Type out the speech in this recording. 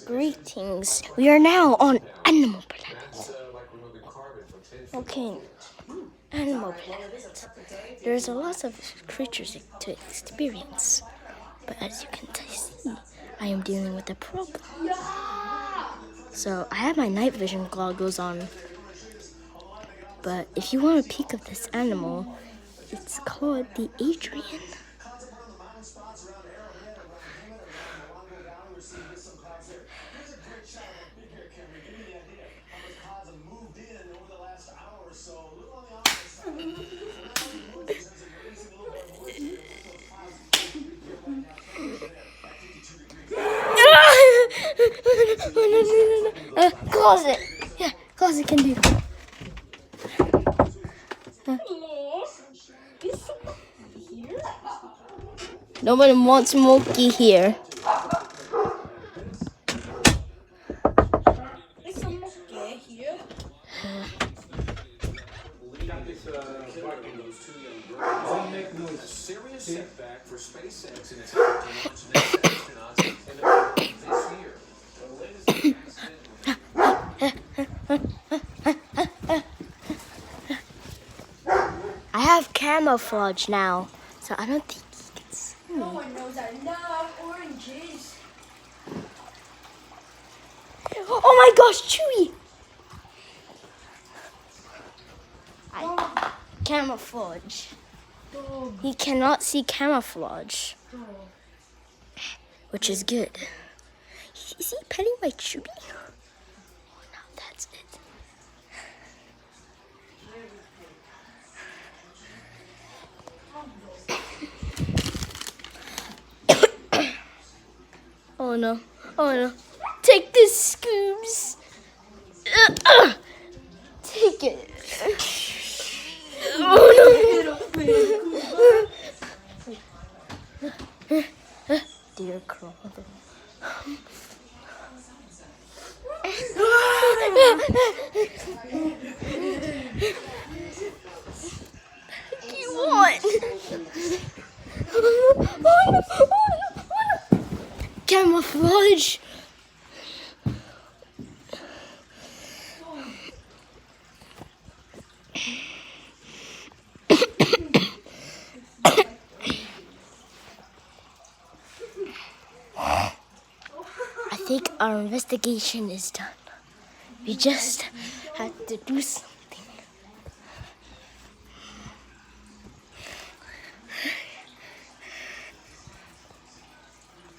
Greetings. We are now on Animal Planet. Okay, Animal Planet. There's a lot of creatures to experience, but as you can see, I am dealing with a problem. So I have my night vision goggles on, but if you want a peek of this animal, it's called the Adrian. Closet. Yeah, closet can do. Nobody wants Smokey here. Is Smokey here? Serious setback for SpaceX in its effort to launch next astronauts into this year. The latest I have camouflage now, so I don't think he can see me. No one knows I love oranges. Oh my gosh, Chewy! Camouflage. He cannot see camouflage, which is good. Is he petting my Chewy? Oh no, that's it. Oh no, oh no. Take this, Scoobs. Take it. Oh no. Dear Crawler. You want? Camouflage. I think our investigation is done. We just had to do some